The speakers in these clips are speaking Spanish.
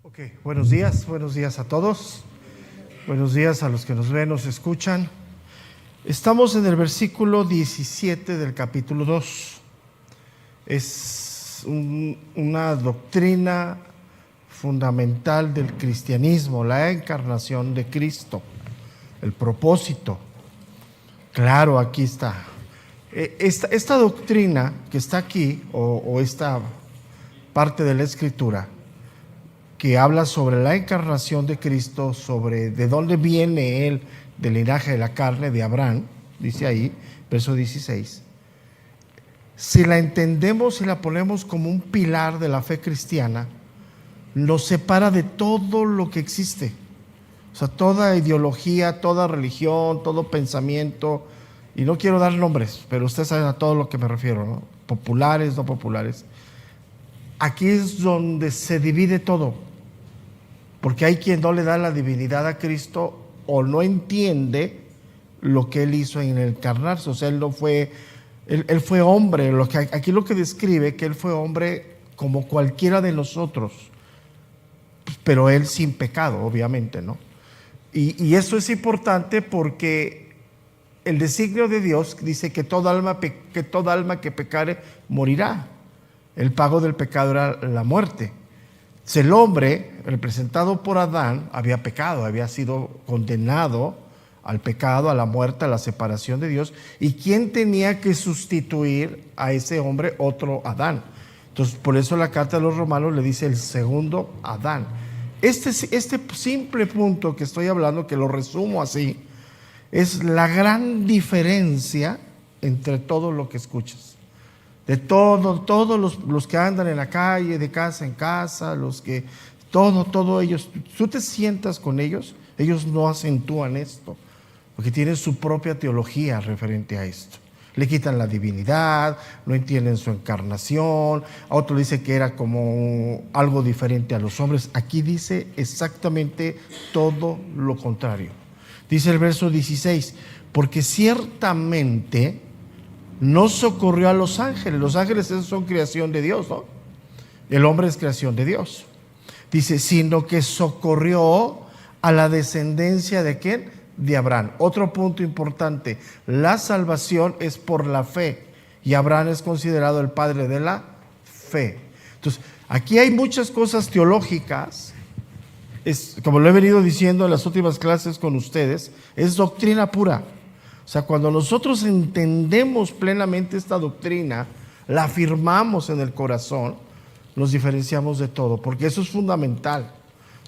Ok, buenos días a todos. Buenos días a los que nos ven, nos escuchan. Estamos en el versículo 17 del capítulo 2. Es una doctrina fundamental del cristianismo, la encarnación de Cristo, el propósito. Claro, aquí está. Esta doctrina que está aquí, o esta parte de la Escritura, que habla sobre la encarnación de Cristo, sobre de dónde viene Él, del linaje de la carne de Abraham, dice ahí, verso 16. Si la entendemos y la ponemos como un pilar de la fe cristiana, nos separa de todo lo que existe. O sea, toda ideología, toda religión, todo pensamiento, y no quiero dar nombres, pero ustedes saben a todo lo que me refiero, ¿no? Populares, no populares. Aquí es donde se divide todo. Porque hay quien no le da la divinidad a Cristo o no entiende lo que Él hizo en encarnarse. O sea, Él fue hombre. Aquí lo que describe que Él fue hombre como cualquiera de nosotros, pero Él sin pecado, obviamente, ¿no? Y eso es importante porque el designio de Dios dice que toda alma que pecare morirá. El pago del pecado era la muerte. El hombre, representado por Adán, había pecado, había sido condenado al pecado, a la muerte, a la separación de Dios. ¿Y quién tenía que sustituir a ese hombre? Otro Adán. Entonces, por eso la carta de los Romanos le dice el segundo Adán. Este simple punto que estoy hablando, que lo resumo así, es la gran diferencia entre todo lo que escuchas. De todos los que andan en la calle, de casa en casa, todos ellos, tú te sientas con ellos, ellos no acentúan esto, porque tienen su propia teología referente a esto. Le quitan la divinidad, no entienden su encarnación, a otro dice que era como algo diferente a los hombres. Aquí dice exactamente todo lo contrario. Dice el verso 16, porque ciertamente no socorrió a los ángeles. Los ángeles son creación de Dios, ¿no? El hombre es creación de Dios. Dice, sino que socorrió a la descendencia ¿de quién? De Abraham. Otro punto importante, la salvación es por la fe y Abraham es considerado el padre de la fe. Entonces, aquí hay muchas cosas teológicas. Como lo he venido diciendo en las últimas clases con ustedes, es doctrina pura. O sea, cuando nosotros entendemos plenamente esta doctrina, la afirmamos en el corazón, nos diferenciamos de todo, porque eso es fundamental.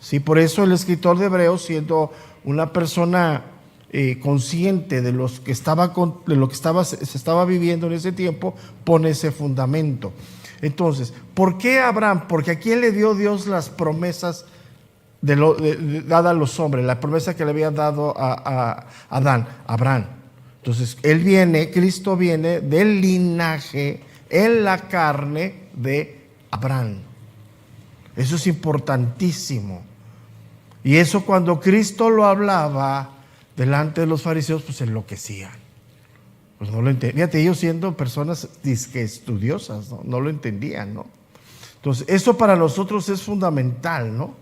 ¿Sí? Por eso el escritor de Hebreos, siendo una persona consciente de lo que se estaba viviendo en ese tiempo, pone ese fundamento. Entonces, ¿por qué Abraham? Porque ¿a quién le dio Dios las promesas dadas a los hombres? La promesa que le había dado a Adán, Abraham. Entonces, Cristo viene del linaje en la carne de Abraham. Eso es importantísimo. Y eso cuando Cristo lo hablaba delante de los fariseos, pues enloquecían. Pues no lo entendían. Fíjate, ellos siendo personas estudiosas, no lo entendían, ¿no? Entonces, eso para nosotros es fundamental, ¿no?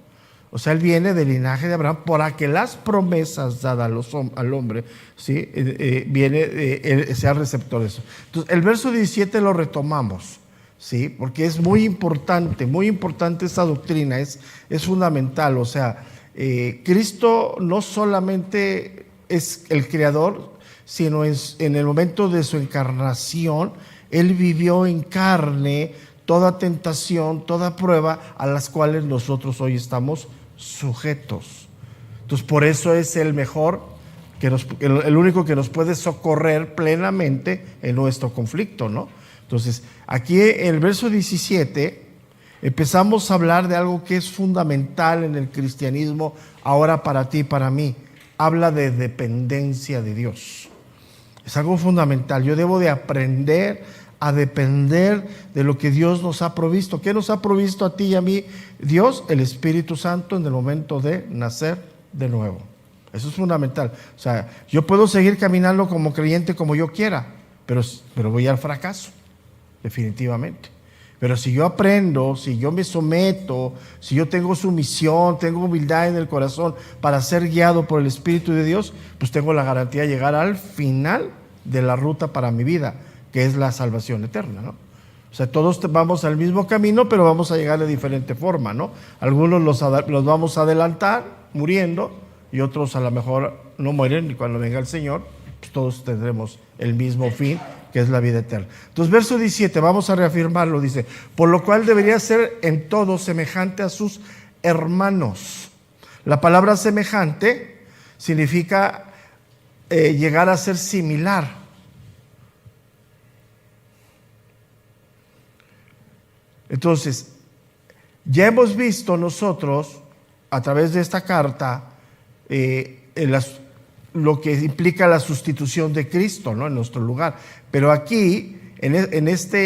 O sea, Él viene del linaje de Abraham para que las promesas dadas al hombre, ¿sí? Él sea receptor de eso. Entonces, el verso 17 lo retomamos, ¿sí? Porque es muy importante esta doctrina, es fundamental. O sea, Cristo no solamente es el creador, sino en el momento de su encarnación, Él vivió en carne toda tentación, toda prueba a las cuales nosotros hoy estamos sujetos. Entonces, por eso es el mejor, el único que nos puede socorrer plenamente en nuestro conflicto, ¿no? Entonces, aquí en el verso 17 empezamos a hablar de algo que es fundamental en el cristianismo ahora para ti y para mí. Habla de dependencia de Dios. Es algo fundamental. Yo debo de aprender a depender de lo que Dios nos ha provisto. ¿Qué nos ha provisto a ti y a mí? Dios, el Espíritu Santo, en el momento de nacer de nuevo. Eso es fundamental. O sea, yo puedo seguir caminando como creyente como yo quiera, pero voy al fracaso, definitivamente. Pero si yo aprendo, si yo me someto, si yo tengo sumisión, tengo humildad en el corazón para ser guiado por el Espíritu de Dios, pues tengo la garantía de llegar al final de la ruta para mi vida, que es la salvación eterna, ¿no? O sea, todos vamos al mismo camino, pero vamos a llegar de diferente forma, ¿no? Algunos los vamos a adelantar muriendo y otros a lo mejor no mueren, y cuando venga el Señor, pues todos tendremos el mismo fin, que es la vida eterna. Entonces, verso 17, vamos a reafirmarlo, dice: por lo cual debería ser en todo semejante a sus hermanos. La palabra semejante significa llegar a ser similar. Entonces, ya hemos visto nosotros, a través de esta carta, lo que implica la sustitución de Cristo, ¿no?, en nuestro lugar. Pero aquí, en esta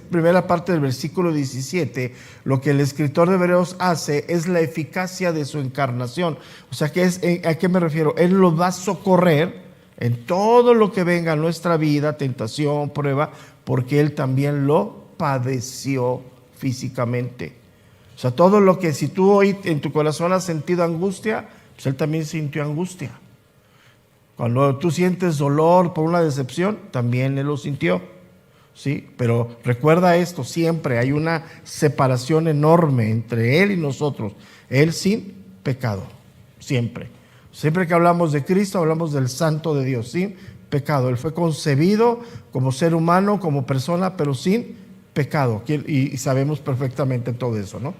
primera parte del versículo 17, lo que el escritor de Hebreos hace es la eficacia de su encarnación. O sea, ¿a qué me refiero? Él lo va a socorrer en todo lo que venga a nuestra vida, tentación, prueba, porque Él también lo padeció físicamente. O sea, todo lo que, si tú hoy en tu corazón has sentido angustia, pues Él también sintió angustia. Cuando tú sientes dolor por una decepción, también Él lo sintió, ¿sí? Pero recuerda esto, siempre hay una separación enorme entre Él y nosotros. Él sin pecado, siempre. Siempre que hablamos de Cristo, hablamos del Santo de Dios, sin pecado. Él fue concebido como ser humano, como persona, pero sin pecado. Y sabemos perfectamente todo eso, ¿no?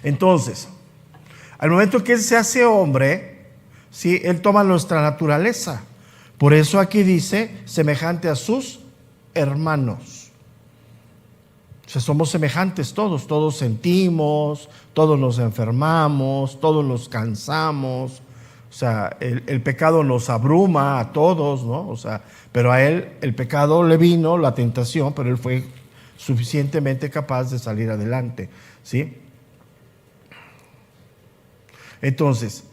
Entonces, al momento que Él se hace hombre, ¿sí?, Él toma nuestra naturaleza. Por eso aquí dice, semejante a sus hermanos. O sea, somos semejantes todos sentimos, todos nos enfermamos, todos nos cansamos. O sea, el pecado nos abruma a todos, ¿no? O sea, pero a Él el pecado le vino, la tentación, pero Él fue suficientemente capaz de salir adelante, ¿sí? Entonces,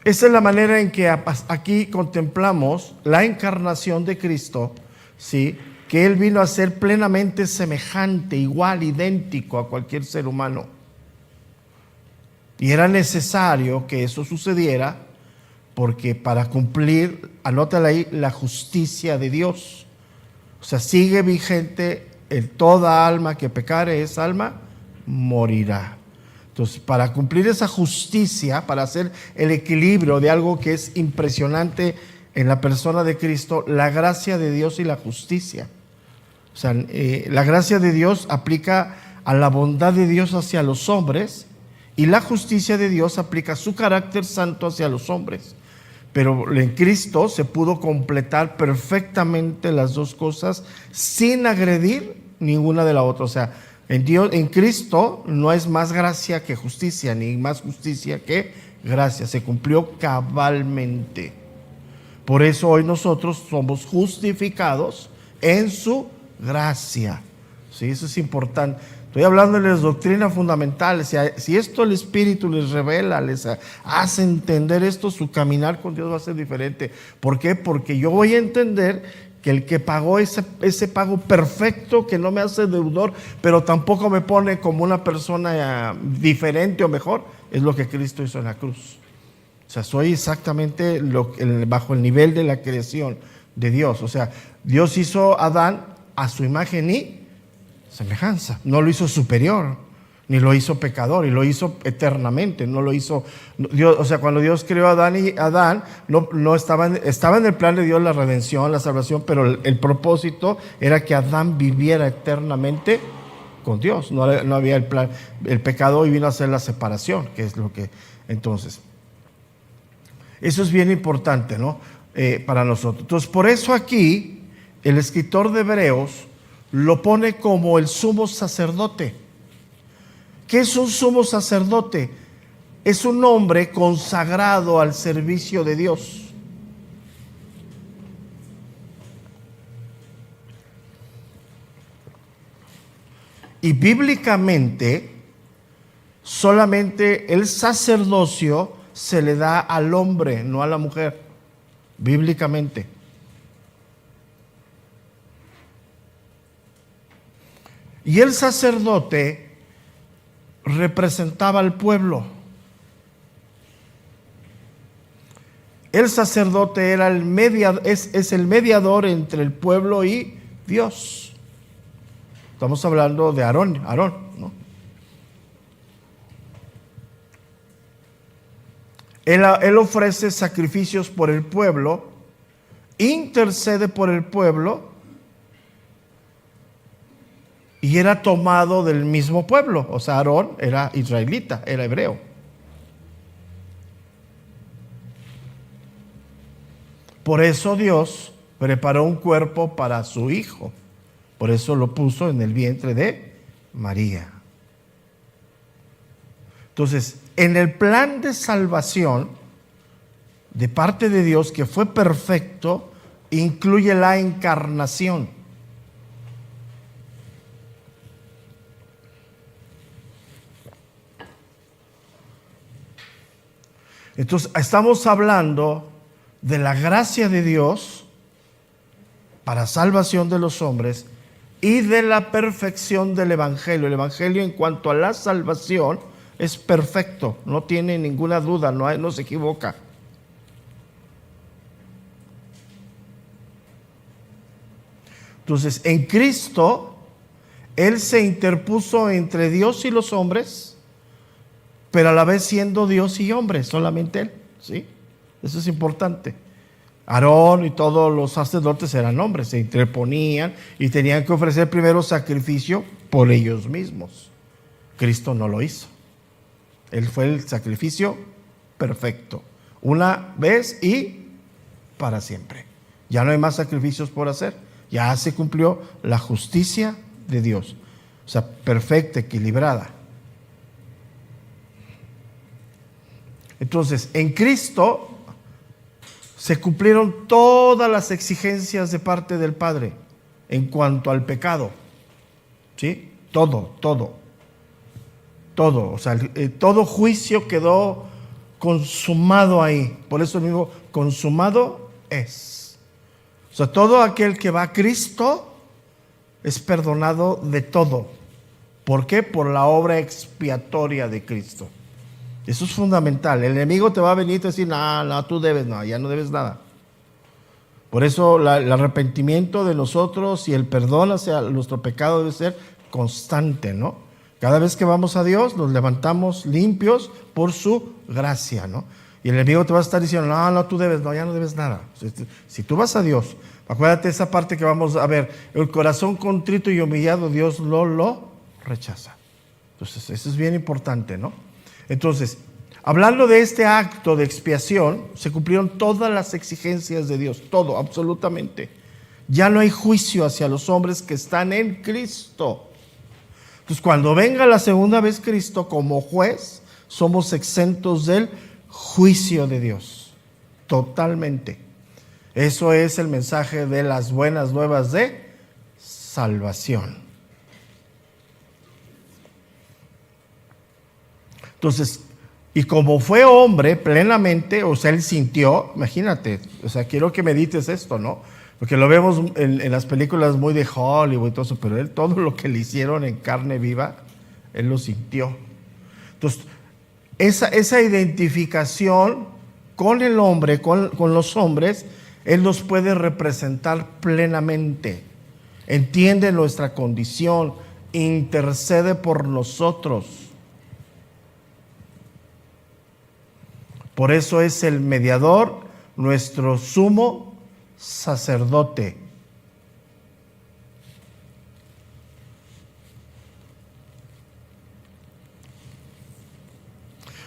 esa es la manera en que aquí contemplamos la encarnación de Cristo, ¿sí?, que Él vino a ser plenamente semejante, igual, idéntico a cualquier ser humano. Y era necesario que eso sucediera porque para cumplir, anótala ahí, la justicia de Dios. O sea, sigue vigente: en toda alma que pecare, esa alma morirá. Entonces, para cumplir esa justicia, para hacer el equilibrio de algo que es impresionante en la persona de Cristo, la gracia de Dios y la justicia. O sea, la gracia de Dios aplica a la bondad de Dios hacia los hombres, y la justicia de Dios aplica su carácter santo hacia los hombres. Pero en Cristo se pudo completar perfectamente las dos cosas sin agredir ninguna de la otra. O sea, en Cristo no es más gracia que justicia, ni más justicia que gracia. Se cumplió cabalmente. Por eso hoy nosotros somos justificados en su gracia. ¿Sí? Eso es importante. Estoy hablándoles de doctrina fundamental. Si esto el Espíritu les revela, les hace entender esto, su caminar con Dios va a ser diferente. ¿Por qué? Porque yo voy a entender que el que pagó ese pago perfecto, que no me hace deudor, pero tampoco me pone como una persona diferente o mejor, es lo que Cristo hizo en la cruz. O sea, soy exactamente bajo el nivel de la creación de Dios. O sea, Dios hizo a Adán a su imagen y semejanza. No lo hizo superior, ni lo hizo pecador, y lo hizo eternamente. No lo hizo Dios. O sea, cuando Dios creó a Adán no estaba en el plan de Dios la redención, la salvación, pero el propósito era que Adán viviera eternamente con Dios. No había el plan. El pecado hoy vino a ser la separación, que es lo que entonces. Eso es bien importante, ¿no? Para nosotros. Entonces, por eso aquí el escritor de Hebreos lo pone como el sumo sacerdote. ¿Qué es un sumo sacerdote? Es un hombre consagrado al servicio de Dios. Y bíblicamente, solamente el sacerdocio se le da al hombre, no a la mujer, bíblicamente. Y el sacerdote representaba al pueblo. El sacerdote era es el mediador entre el pueblo y Dios. Estamos hablando de Aarón, ¿no? Él ofrece sacrificios por el pueblo, intercede por el pueblo y era tomado del mismo pueblo. O sea, Aarón era israelita, era hebreo. Por eso Dios preparó un cuerpo para su hijo. Por eso lo puso en el vientre de María. Entonces, en el plan de salvación de parte de Dios, que fue perfecto, incluye la encarnación. Entonces, estamos hablando de la gracia de Dios para salvación de los hombres y de la perfección del Evangelio. El Evangelio, en cuanto a la salvación, es perfecto, no tiene ninguna duda, no se equivoca. Entonces, en Cristo, Él se interpuso entre Dios y los hombres, pero a la vez siendo Dios y hombre, solamente Él, ¿sí? Eso es importante. Aarón y todos los sacerdotes eran hombres, se interponían y tenían que ofrecer primero sacrificio por ellos mismos. Cristo no lo hizo. Él fue el sacrificio perfecto, una vez y para siempre. Ya no hay más sacrificios por hacer. Ya se cumplió la justicia de Dios. O sea, perfecta, equilibrada. Entonces, en Cristo se cumplieron todas las exigencias de parte del Padre en cuanto al pecado. ¿Sí? Todo. O sea, todo juicio quedó consumado ahí. Por eso mismo, consumado es. O sea, todo aquel que va a Cristo es perdonado de todo. ¿Por qué? Por la obra expiatoria de Cristo. Eso es fundamental. El enemigo te va a venir y te va a decir, no, tú debes, no, ya no debes nada. Por eso el arrepentimiento de nosotros y el perdón hacia nuestro pecado debe ser constante, ¿no? Cada vez que vamos a Dios nos levantamos limpios por su gracia, ¿no? Y el enemigo te va a estar diciendo, no, tú debes, no, ya no debes nada. Si tú vas a Dios, acuérdate esa parte que vamos a ver, el corazón contrito y humillado, Dios lo rechaza. Entonces, eso es bien importante, ¿no? Entonces, hablando de este acto de expiación, se cumplieron todas las exigencias de Dios, todo, absolutamente. Ya no hay juicio hacia los hombres que están en Cristo. Entonces, cuando venga la segunda vez Cristo como juez, somos exentos del juicio de Dios, totalmente. Eso es el mensaje de las buenas nuevas de salvación. Entonces, y como fue hombre plenamente, o sea, él sintió, imagínate, o sea, quiero que medites esto, ¿no? Porque lo vemos en las películas muy de Hollywood y todo eso, pero él, todo lo que le hicieron en carne viva, él lo sintió. Entonces, esa identificación con el hombre, con los hombres, él nos puede representar plenamente. Entiende nuestra condición, intercede por nosotros. Por eso es el mediador, nuestro sumo sacerdote.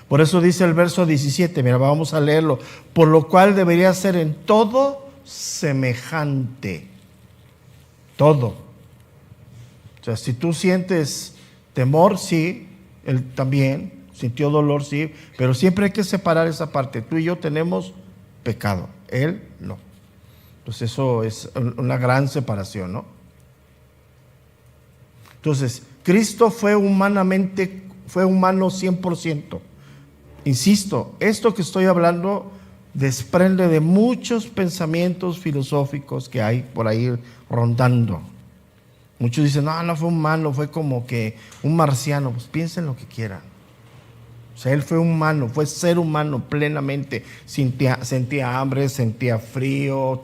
Por eso dice el verso 17, mira, vamos a leerlo. Por lo cual debería ser en todo semejante. Todo. O sea, si tú sientes temor, sí, él también sintió dolor, sí, pero siempre hay que separar esa parte. Tú y yo tenemos pecado, él no. Entonces eso es una gran separación, ¿no? Entonces, Cristo fue humano 100%. Insisto, esto que estoy hablando desprende de muchos pensamientos filosóficos que hay por ahí rondando. Muchos dicen, no, no fue humano, fue como que un marciano. Pues piensen lo que quieran. O sea, él fue humano, fue ser humano plenamente. Sentía hambre, sentía frío,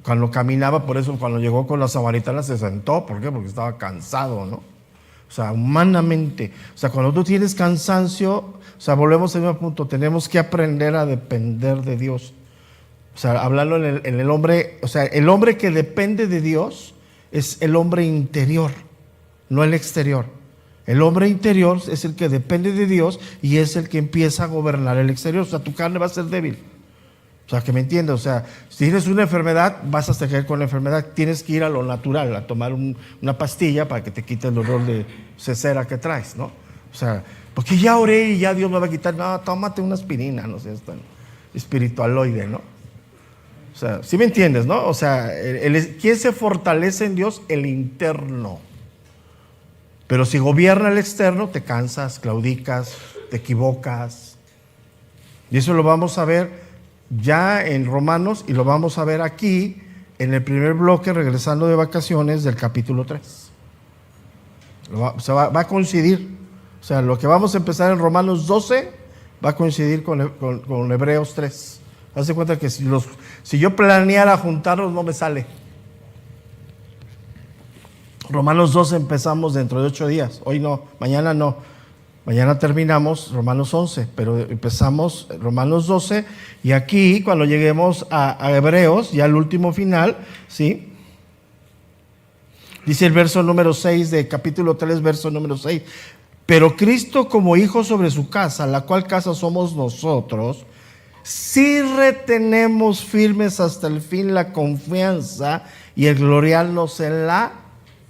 cuando caminaba, por eso cuando llegó con la samaritana se sentó. ¿Por qué? Porque estaba cansado, ¿no? O sea, humanamente. O sea, cuando tú tienes cansancio, o sea, volvemos al mismo punto, tenemos que aprender a depender de Dios. O sea, hablando en el hombre, o sea, el hombre que depende de Dios es el hombre interior, no el exterior. El hombre interior es el que depende de Dios y es el que empieza a gobernar el exterior. O sea, tu carne va a ser débil. O sea, que me entiendes. O sea, si tienes una enfermedad, vas a seguir con la enfermedad. Tienes que ir a lo natural, a tomar una pastilla para que te quite el dolor de cesera que traes, ¿no? O sea, porque ya oré y ya Dios me va a quitar. No, tómate una aspirina, no sé, es tan espiritualoide, ¿no? O sea, ¿sí me entiendes, no? O sea, ¿quién se fortalece en Dios? El interno. Pero si gobierna el externo, te cansas, claudicas, te equivocas. Y eso lo vamos a ver ya en Romanos y lo vamos a ver aquí en el primer bloque, regresando de vacaciones, del capítulo 3. Va a coincidir. O sea, lo que vamos a empezar en Romanos 12 va a coincidir con Hebreos 3. Hazte cuenta que si yo planeara juntarlos, no me sale. Romanos 12 empezamos dentro de 8 días. Hoy no, mañana no. Mañana terminamos Romanos 11, pero empezamos Romanos 12. Y aquí, cuando lleguemos a Hebreos, ya el último final, ¿sí? Dice el verso número 6 de capítulo 3, verso número 6. Pero Cristo como hijo sobre su casa, la cual casa somos nosotros, si retenemos firmes hasta el fin la confianza y el gloriarnos en la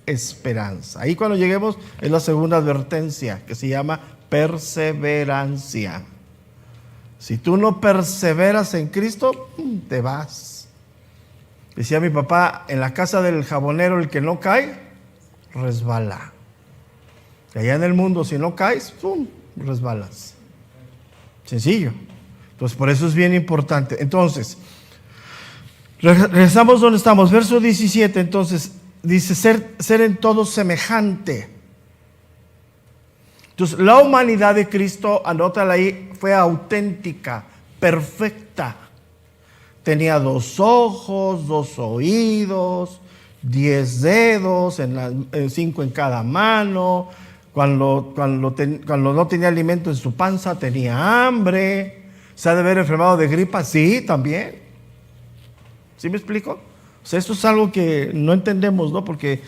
esperanza. Ahí cuando lleguemos es la segunda advertencia, que se llama perseverancia. Si tú no perseveras en Cristo, te vas. Decía mi papá, en la casa del jabonero el que no cae, resbala. Y allá en el mundo si no caes, resbalas. Sencillo. Entonces por eso es bien importante. Entonces, regresamos donde estamos. Verso 17, entonces, dice ser en todo semejante. Entonces, la humanidad de Cristo, anótala ahí, fue auténtica, perfecta. Tenía 2 ojos, 2 oídos, 10 dedos, 5 en cada mano. Cuando no tenía alimento en su panza, tenía hambre. ¿Se ha de haber enfermado de gripa? Sí, también. ¿Sí me explico? O sea, esto es algo que no entendemos, ¿no? Porque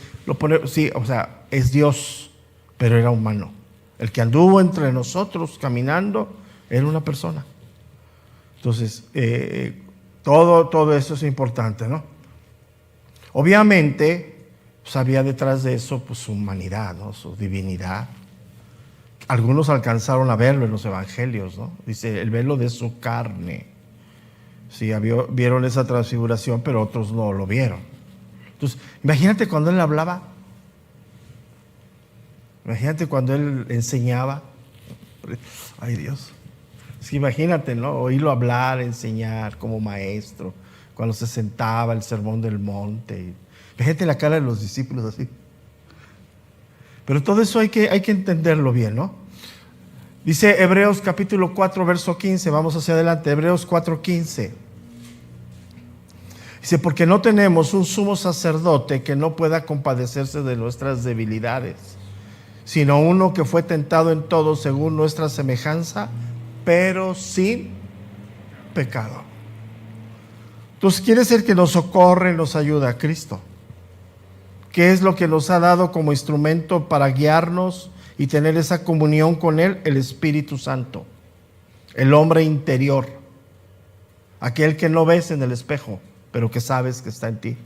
sí, o sea, es Dios, pero era humano. El que anduvo entre nosotros caminando era una persona. Entonces, todo eso es importante, ¿no? Obviamente, pues había detrás de eso pues su humanidad, ¿no? Su divinidad. Algunos alcanzaron a verlo en los evangelios, ¿no? Dice, el velo de su carne. Sí, vieron esa transfiguración, pero otros no lo vieron. Entonces, imagínate cuando él hablaba. Imagínate cuando él enseñaba. Ay, Dios. Es que imagínate, ¿no? Oírlo hablar, enseñar como maestro. Cuando se sentaba el sermón del monte. Imagínate la cara de los discípulos así. Pero todo eso hay que entenderlo bien, ¿no? Dice Hebreos capítulo 4, verso 15. Vamos hacia adelante. Hebreos 4, 15. Dice, porque no tenemos un sumo sacerdote que no pueda compadecerse de nuestras debilidades, sino uno que fue tentado en todo según nuestra semejanza, pero sin pecado. Entonces quiere decir que nos socorre, nos ayuda a Cristo. ¿Qué es lo que nos ha dado como instrumento para guiarnos y tener esa comunión con Él? El Espíritu Santo, el hombre interior, aquel que no ves en el espejo, pero que sabes que está en ti.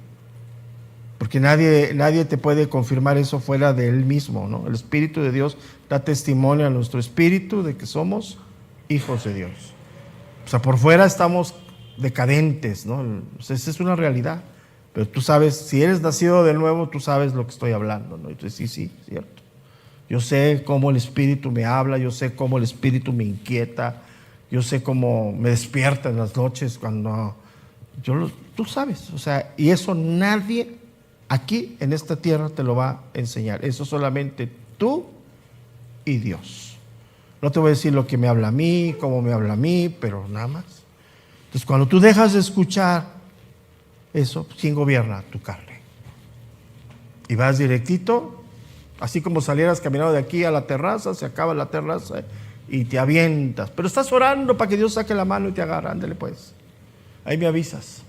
Porque nadie te puede confirmar eso fuera de Él mismo, ¿no? El Espíritu de Dios da testimonio a nuestro espíritu de que somos hijos de Dios. O sea, por fuera estamos decadentes, ¿no? O sea, esa es una realidad. Pero tú sabes, si eres nacido de nuevo, tú sabes lo que estoy hablando, ¿no? Entonces, sí, cierto. Yo sé cómo el Espíritu me habla, yo sé cómo el Espíritu me inquieta, yo sé cómo me despierta en las noches cuando... Tú sabes, o sea, y eso nadie aquí en esta tierra te lo va a enseñar. Eso solamente tú y Dios. No te voy a decir lo que me habla a mí, cómo me habla a mí, pero nada más. Entonces, cuando tú dejas de escuchar eso, ¿quién gobierna? Tu carne. Y vas directito, así como salieras caminando de aquí a la terraza, se acaba la terraza y te avientas. Pero estás orando para que Dios saque la mano y te agarre. Ándale pues. Ahí me avisas.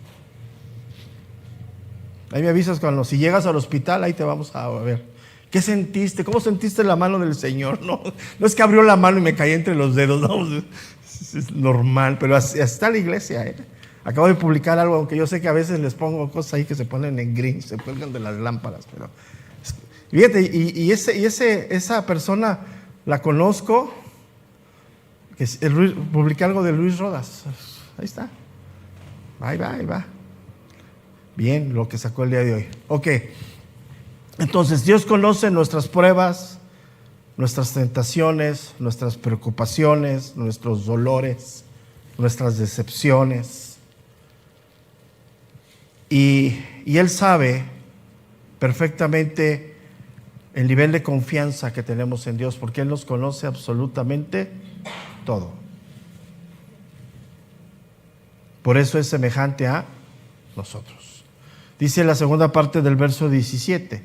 Ahí me avisas cuando, si llegas al hospital, ahí te vamos a ver. ¿Qué sentiste? ¿Cómo sentiste la mano del Señor? No es que abrió la mano y me caí entre los dedos. No, es normal, pero así está la iglesia. Acabo de publicar algo, aunque yo sé que a veces les pongo cosas ahí que se ponen en green, se cuelgan de las lámparas. Pero fíjate, y esa persona la conozco, que publiqué algo de Luis Rodas. Ahí está. Ahí va. Bien, lo que sacó el día de hoy. Ok. Entonces, Dios conoce nuestras pruebas, nuestras tentaciones, nuestras preocupaciones, nuestros dolores, nuestras decepciones. Y Él sabe perfectamente el nivel de confianza que tenemos en Dios, porque Él nos conoce absolutamente todo. Por eso es semejante a nosotros. Dice la segunda parte del verso 17: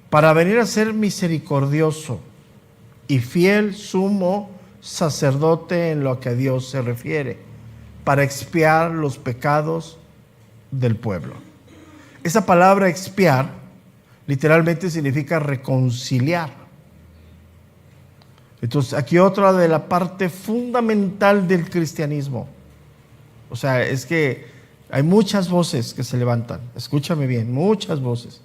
para venir a ser misericordioso y fiel sumo sacerdote en lo que a Dios se refiere, para expiar los pecados del pueblo. Esa palabra expiar literalmente significa reconciliar. Entonces, aquí otra de la parte fundamental del cristianismo. O sea, es que hay muchas voces que se levantan. Escúchame bien, muchas voces.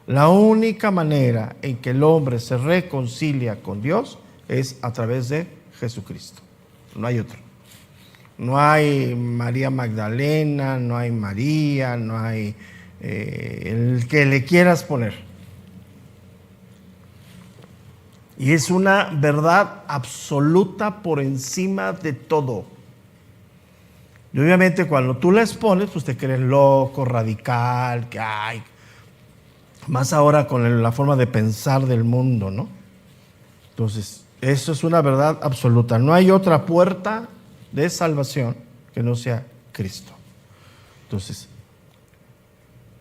La única manera en que el hombre se reconcilia con Dios es a través de Jesucristo. No hay otro. No hay María Magdalena, no hay María, no hay el que le quieras poner. Y es una verdad absoluta por encima de todo. Y obviamente cuando tú la expones, pues te crees loco, radical, que ay, más ahora con la forma de pensar del mundo, ¿no? Entonces, eso es una verdad absoluta. No hay otra puerta de salvación que no sea Cristo. Entonces,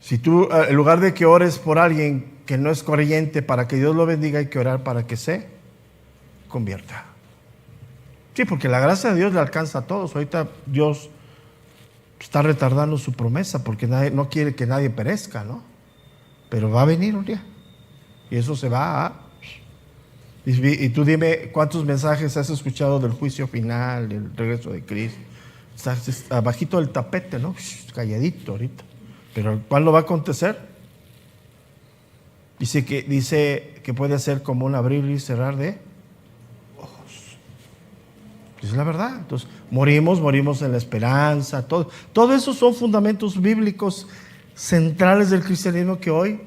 si tú, en lugar de que ores por alguien que no es creyente para que Dios lo bendiga, hay que orar para que se convierta. Sí, porque la gracia de Dios le alcanza a todos. Ahorita Dios está retardando su promesa porque no quiere que nadie perezca, ¿no? Pero va a venir un día. Y eso se va a... Y tú dime, ¿cuántos mensajes has escuchado del juicio final, del regreso de Cristo? Estás abajito del tapete, ¿no? Calladito ahorita. Pero ¿cuándo va a acontecer? Dice que puede ser como un abrir y cerrar de ojos. Es la verdad. Entonces, morimos en la esperanza. Todo eso son fundamentos bíblicos centrales del cristianismo que hoy,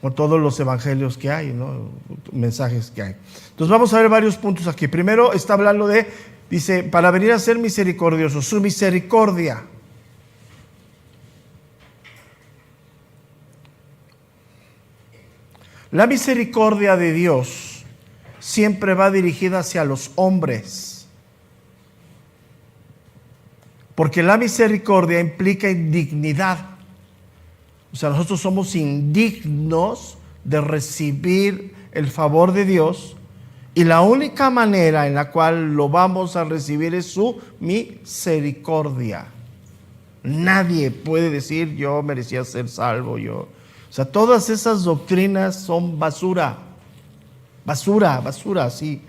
con todos los evangelios que hay, ¿no? Mensajes que hay. Entonces vamos a ver varios puntos aquí. Primero está hablando dice, para venir a ser misericordioso, su misericordia. La misericordia de Dios siempre va dirigida hacia los hombres, porque la misericordia implica indignidad. O sea, nosotros somos indignos de recibir el favor de Dios, y la única manera en la cual lo vamos a recibir es su misericordia. Nadie puede decir yo merecía ser salvo, O sea, todas esas doctrinas son basura, sí,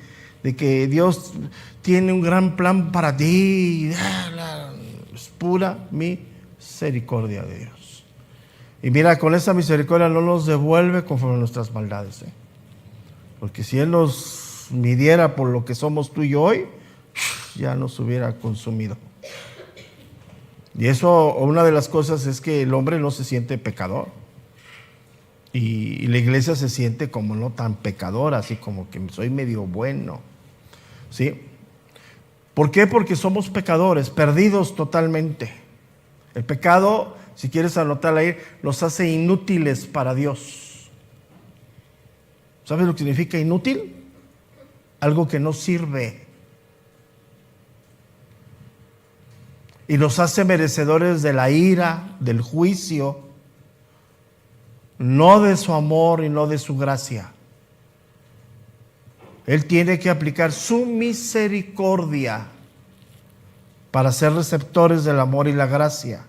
de que Dios tiene un gran plan para ti, es pura misericordia de Dios. Y mira, con esa misericordia no nos devuelve conforme a nuestras maldades, porque si Él nos midiera por lo que somos tú y yo hoy, ya nos hubiera consumido. Y eso, una de las cosas es que el hombre no se siente pecador. Y la iglesia se siente como no tan pecadora, así como que soy medio bueno, ¿sí? ¿Por qué? Porque somos pecadores, perdidos totalmente. El pecado si quieres anotarla ahí, nos hace inútiles para Dios. ¿Sabes lo que significa inútil? Algo que no sirve. Y nos hace merecedores de la ira, del juicio, no de su amor y no de su gracia. Él tiene que aplicar su misericordia para ser receptores del amor y la gracia.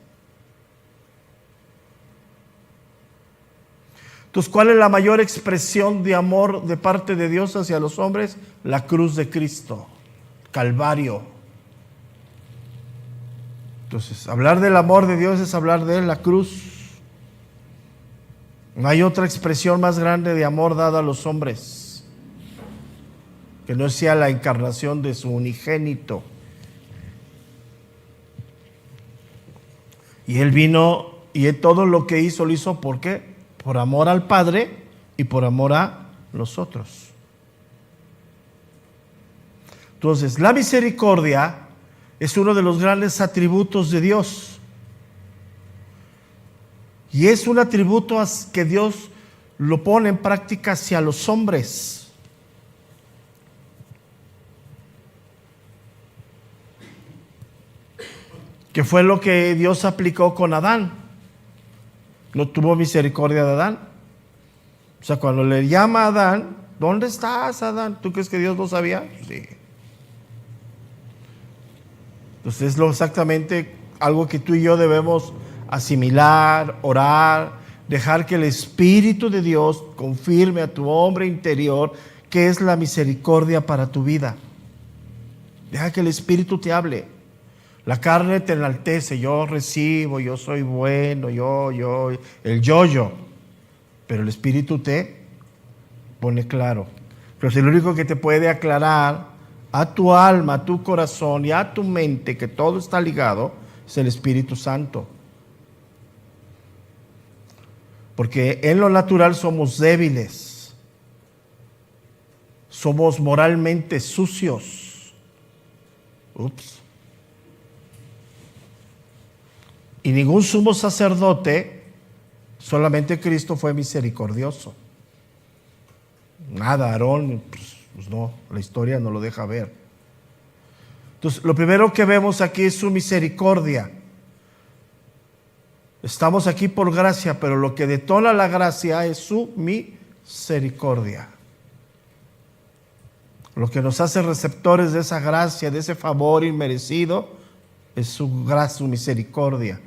Entonces, ¿cuál es la mayor expresión de amor de parte de Dios hacia los hombres? La cruz de Cristo, Calvario. Entonces, hablar del amor de Dios es hablar de la cruz. No hay otra expresión más grande de amor dada a los hombres que no sea la encarnación de su unigénito. Y Él vino y todo lo que hizo, lo hizo ¿por qué? Por amor al Padre y por amor a nosotros. Entonces, la misericordia es uno de los grandes atributos de Dios. Y es un atributo que Dios lo pone en práctica hacia los hombres. Que fue lo que Dios aplicó con Adán. No tuvo misericordia de Adán. O sea, cuando le llama a Adán, ¿dónde estás, Adán? ¿Tú crees que Dios lo sabía? Sí. Entonces es exactamente algo que tú y yo debemos asimilar, orar, dejar que el Espíritu de Dios confirme a tu hombre interior que es la misericordia para tu vida. Deja que el Espíritu te hable. La carne te enaltece, yo recibo, yo soy bueno, el yo. Pero el Espíritu te pone claro. Pero si lo único que te puede aclarar a tu alma, a tu corazón y a tu mente, que todo está ligado, es el Espíritu Santo. Porque en lo natural somos débiles, somos moralmente sucios. Y ningún sumo sacerdote, solamente Cristo fue misericordioso. Nada, Aarón, pues no, la historia no lo deja ver. Entonces, lo primero que vemos aquí es su misericordia. Estamos aquí por gracia, pero lo que detona la gracia es su misericordia. Lo que nos hace receptores de esa gracia, de ese favor inmerecido, es su gracia, su misericordia.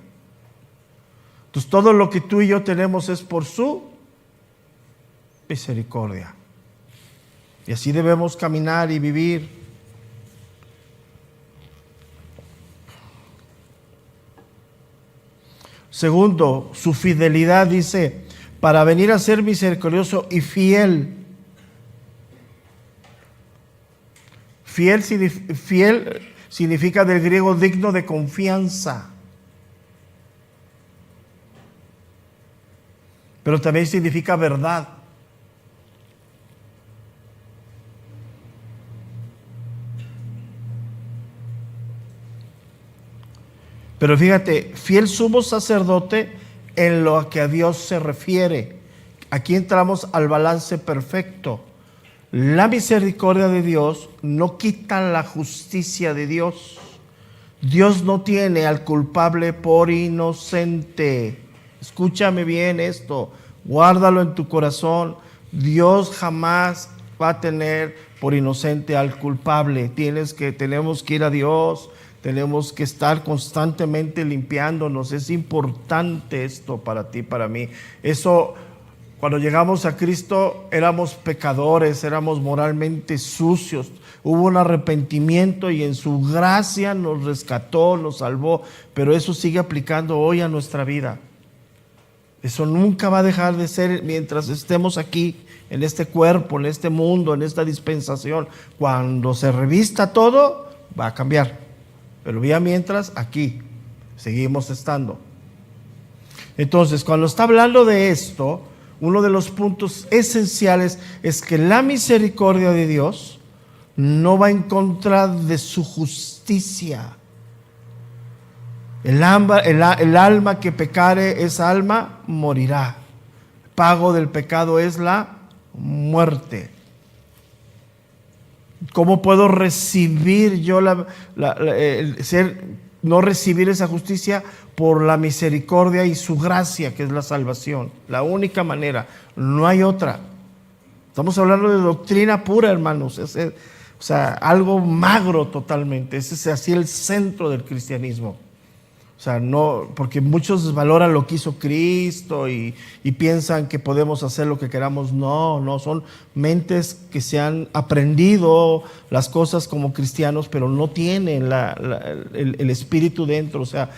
Entonces, todo lo que tú y yo tenemos es por su misericordia. Y así debemos caminar y vivir. Segundo, su fidelidad, dice, para venir a ser misericordioso y fiel. Fiel significa del griego digno de confianza. Pero también significa verdad. Pero fíjate, fiel sumo sacerdote en lo que a Dios se refiere. Aquí entramos al balance perfecto. La misericordia de Dios no quita la justicia de Dios. Dios no tiene al culpable por inocente. Escúchame bien esto, guárdalo en tu corazón. Dios jamás va a tener por inocente al culpable. Tenemos que ir a Dios. Tenemos que estar constantemente limpiándonos. Es importante esto para ti, para mí. Eso, cuando llegamos a Cristo, éramos pecadores, éramos moralmente sucios. Hubo un arrepentimiento y en su gracia nos rescató, nos salvó. Pero eso sigue aplicando hoy a nuestra vida. Eso nunca va a dejar de ser mientras estemos aquí, en este cuerpo, en este mundo, en esta dispensación. Cuando se revista todo, va a cambiar. Pero ya mientras, aquí seguimos estando. Entonces, cuando está hablando de esto, uno de los puntos esenciales es que la misericordia de Dios no va en contra de su justicia. El alma que pecare, esa alma morirá. El pago del pecado es la muerte. ¿Cómo puedo recibir yo no recibir esa justicia? Por la misericordia y su gracia, que es la salvación. La única manera, no hay otra. Estamos hablando de doctrina pura, hermanos. O sea, algo magro totalmente. Ese es así el centro del cristianismo. O sea, no, porque muchos desvaloran lo que hizo Cristo y piensan que podemos hacer lo que queramos. No, son mentes que se han aprendido las cosas como cristianos, pero no tienen el espíritu dentro. O sea,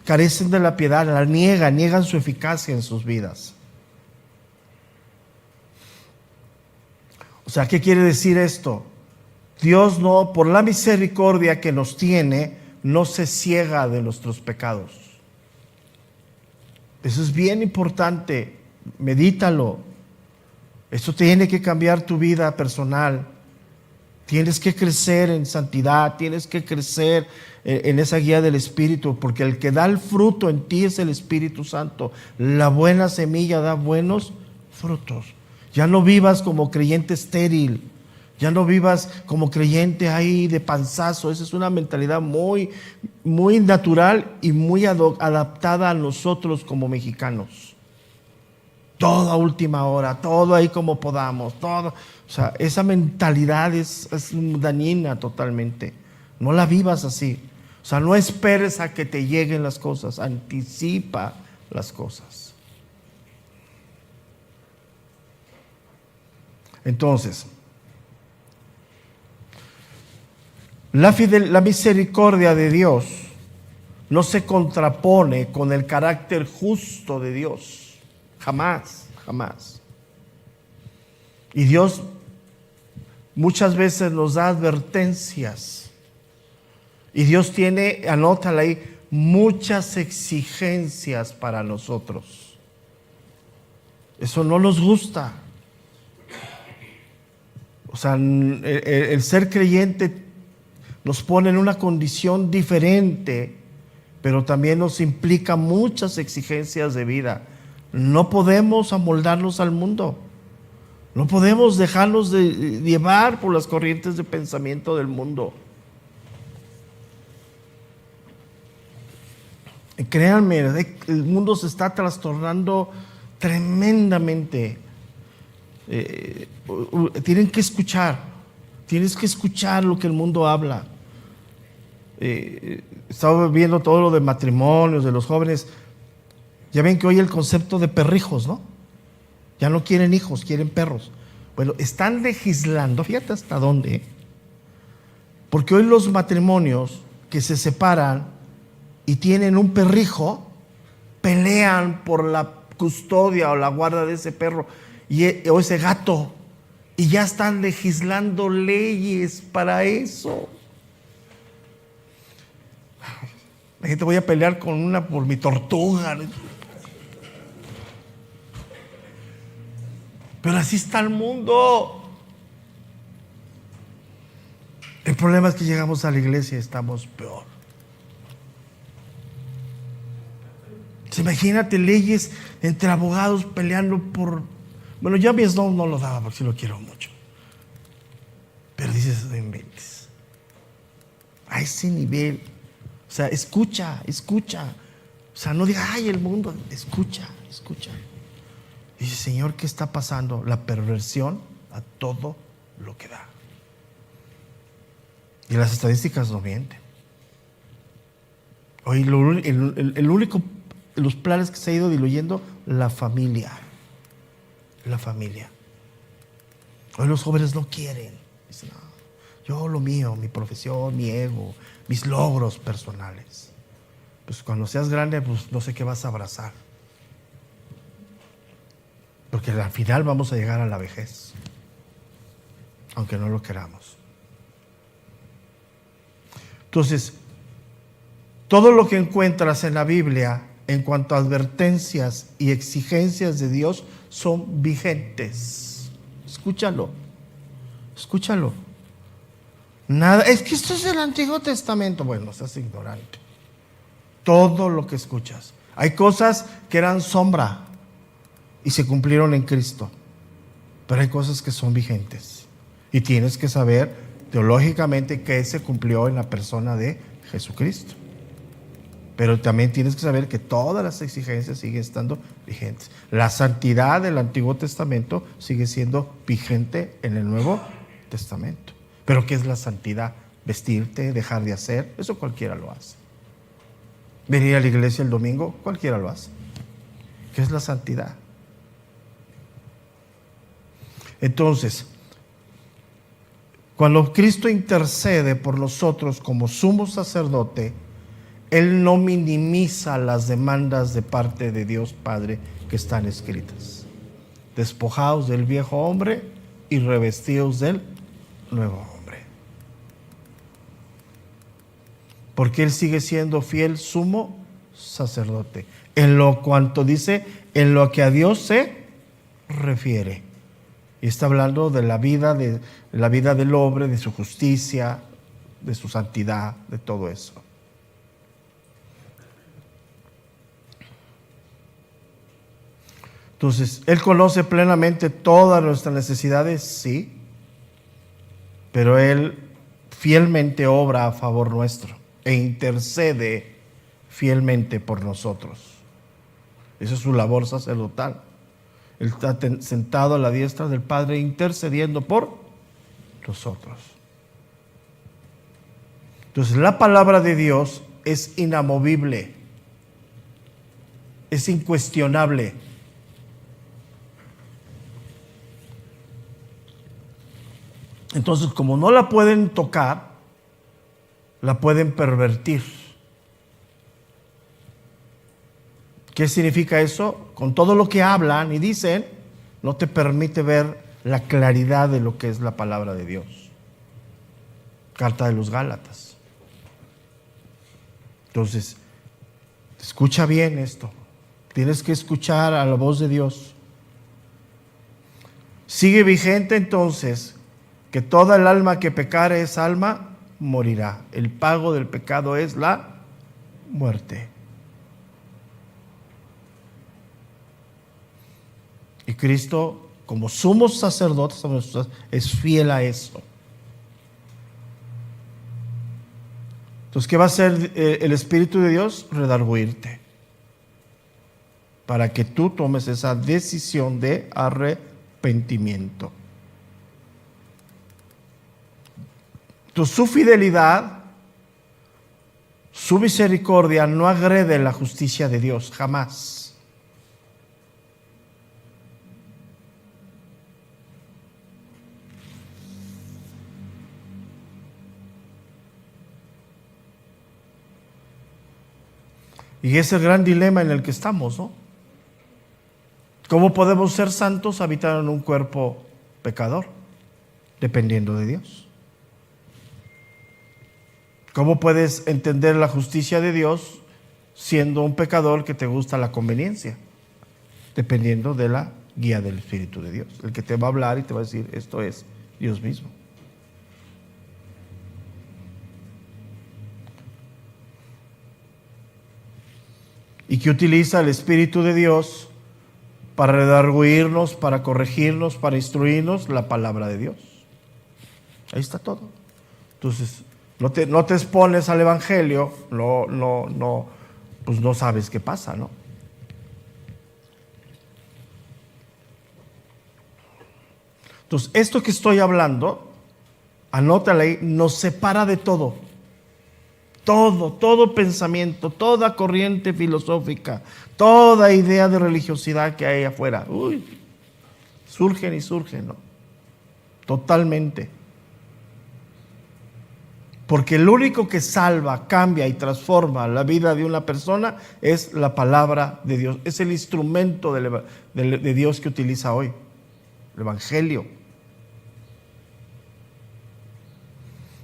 carecen de la piedad, la niegan su eficacia en sus vidas. O sea, ¿qué quiere decir esto? Dios no, por la misericordia que nos tiene, no se ciega de nuestros pecados. Eso es bien importante, medítalo. Esto tiene que cambiar tu vida personal. Tienes que crecer en santidad, tienes que crecer en esa guía del Espíritu, porque el que da el fruto en ti es el Espíritu Santo. La buena semilla da buenos frutos. Ya no vivas como creyente estéril. Ya no vivas como creyente ahí de panzazo. Esa es una mentalidad muy, muy natural y muy adaptada a nosotros como mexicanos. Todo a última hora, todo ahí como podamos, todo. O sea, esa mentalidad es dañina totalmente. No la vivas así. O sea, no esperes a que te lleguen las cosas, anticipa las cosas. Entonces, la misericordia de Dios no se contrapone con el carácter justo de Dios. Jamás, jamás. Y Dios muchas veces nos da advertencias. Y Dios tiene, anótala ahí, muchas exigencias para nosotros. Eso no nos gusta. O sea, el ser creyente nos pone en una condición diferente, pero también nos implica muchas exigencias de vida. No podemos amoldarnos al mundo. No podemos dejarnos de llevar por las corrientes de pensamiento del mundo. Y créanme, el mundo se está trastornando tremendamente. Tienes que escuchar lo que el mundo habla. Estaba viendo todo lo de matrimonios, de los jóvenes. Ya ven que hoy el concepto de perrijos, ¿no? Ya no quieren hijos, quieren perros. Bueno, están legislando, fíjate hasta dónde. Porque hoy los matrimonios que se separan y tienen un perrijo, pelean por la custodia o la guarda de ese perro o ese gato. Y ya están legislando leyes para eso. La gente voy a pelear con una por mi tortuga. Pero así está el mundo. El problema es que llegamos a la iglesia y estamos peor. Imagínate leyes entre abogados peleando por... Bueno, yo a mi esposo no lo daba porque sí lo quiero mucho. Pero dices, no inventes. A ese nivel. O sea, escucha. O sea, no diga, ay, el mundo. Escucha. Dice, Señor, ¿qué está pasando? La perversión a todo lo que da. Y las estadísticas no mienten. Hoy el único, los planes que se ha ido diluyendo, la familia. Hoy los jóvenes no quieren. Dicen, no, yo lo mío, mi profesión, mi ego, mis logros personales. Pues cuando seas grande, pues no sé qué vas a abrazar. Porque al final vamos a llegar a la vejez, aunque no lo queramos. Entonces, todo lo que encuentras en la Biblia en cuanto a advertencias y exigencias de Dios son vigentes. Escúchalo. Nada, es que esto es el Antiguo Testamento. Bueno, estás ignorante. Todo lo que escuchas. Hay cosas que eran sombra y se cumplieron en Cristo, pero hay cosas que son vigentes y tienes que saber teológicamente que se cumplió en la persona de Jesucristo. Pero también tienes que saber que todas las exigencias siguen estando vigentes. La santidad del Antiguo Testamento sigue siendo vigente en el Nuevo Testamento. ¿Pero qué es la santidad? Vestirte, dejar de hacer, eso cualquiera lo hace. Venir a la iglesia el domingo, cualquiera lo hace. ¿Qué es la santidad? Entonces, cuando Cristo intercede por nosotros como sumo sacerdote, Él no minimiza las demandas de parte de Dios Padre que están escritas. Despojaos del viejo hombre y revestidos del nuevo hombre. Porque Él sigue siendo fiel sumo sacerdote. En lo cuanto dice, en lo que a Dios se refiere. Y está hablando de la vida del hombre, de su justicia, de su santidad, de todo eso. Entonces, Él conoce plenamente todas nuestras necesidades, sí, pero Él fielmente obra a favor nuestro e intercede fielmente por nosotros. Esa es su labor sacerdotal. Él está sentado a la diestra del Padre intercediendo por nosotros. Entonces, la palabra de Dios es inamovible, es incuestionable. Entonces, como no la pueden tocar, la pueden pervertir. ¿Qué significa eso? Con todo lo que hablan y dicen, no te permite ver la claridad de lo que es la palabra de Dios. Carta de los Gálatas. Entonces, escucha bien esto. Tienes que escuchar a la voz de Dios. Sigue vigente entonces que toda el alma que pecare, esa alma morirá. El pago del pecado es la muerte. Y Cristo, como sumo sacerdote, es fiel a eso. Entonces, ¿qué va a hacer el Espíritu de Dios? Redarguirte, para que tú tomes esa decisión de arrepentimiento. Entonces, su fidelidad, su misericordia no agrede la justicia de Dios, jamás. Y es el gran dilema en el que estamos, ¿no? ¿Cómo podemos ser santos habitando en un cuerpo pecador? Dependiendo de Dios. ¿Cómo puedes entender la justicia de Dios siendo un pecador que te gusta la conveniencia? Dependiendo de la guía del Espíritu de Dios. El que te va a hablar y te va a decir, esto es Dios mismo. Y que utiliza el Espíritu de Dios para redarguirnos, para corregirnos, para instruirnos, la palabra de Dios. Ahí está todo. Entonces, no te expones al Evangelio, pues no sabes qué pasa, ¿no? Entonces, esto que estoy hablando, anótala ahí, nos separa de todo. Todo pensamiento, toda corriente filosófica, toda idea de religiosidad que hay afuera. Surgen y surgen, ¿no? Totalmente. Porque el único que salva, cambia y transforma la vida de una persona es la palabra de Dios. Es el instrumento de Dios que utiliza hoy, el Evangelio.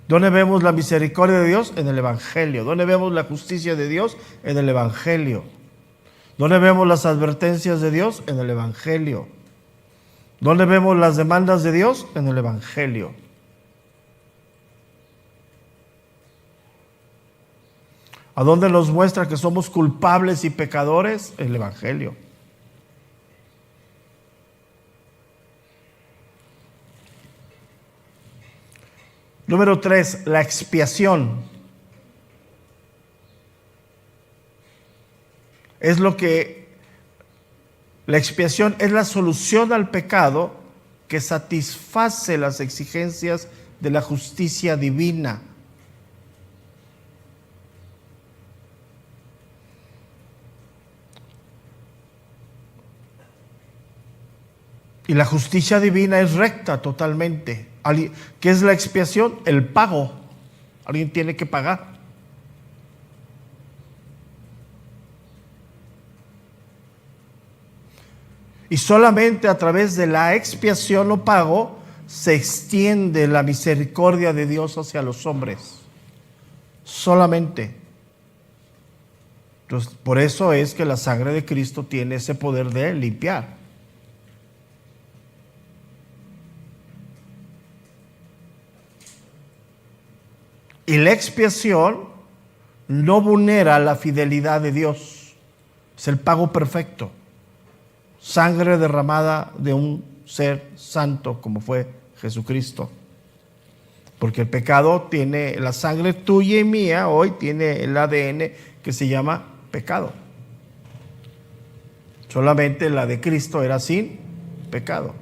¿Dónde vemos la misericordia de Dios? En el Evangelio. ¿Dónde vemos la justicia de Dios? En el Evangelio. ¿Dónde vemos las advertencias de Dios? En el Evangelio. ¿Dónde vemos las demandas de Dios? En el Evangelio. ¿A dónde nos muestra que somos culpables y pecadores? El Evangelio. Número 3, la expiación. La expiación es la solución al pecado que satisface las exigencias de la justicia divina. Y la justicia divina es recta totalmente. ¿Qué es la expiación? El pago. Alguien tiene que pagar. Y solamente a través de la expiación o pago se extiende la misericordia de Dios hacia los hombres. Solamente. Entonces, por eso es que la sangre de Cristo tiene ese poder de limpiar. Y la expiación no vulnera la fidelidad de Dios. Es el pago perfecto. Sangre derramada de un ser santo como fue Jesucristo. Porque el pecado tiene, la sangre tuya y mía hoy tiene el ADN que se llama pecado. Solamente la de Cristo era sin pecado.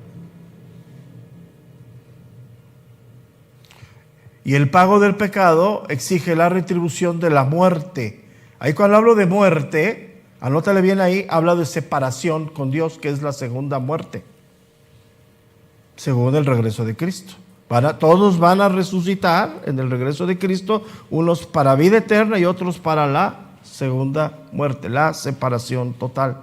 Y el pago del pecado exige la retribución de la muerte. Ahí cuando hablo de muerte, anótale bien ahí, habla de separación con Dios, que es la segunda muerte, según el regreso de Cristo. Todos van a resucitar en el regreso de Cristo, unos para vida eterna y otros para la segunda muerte, la separación total.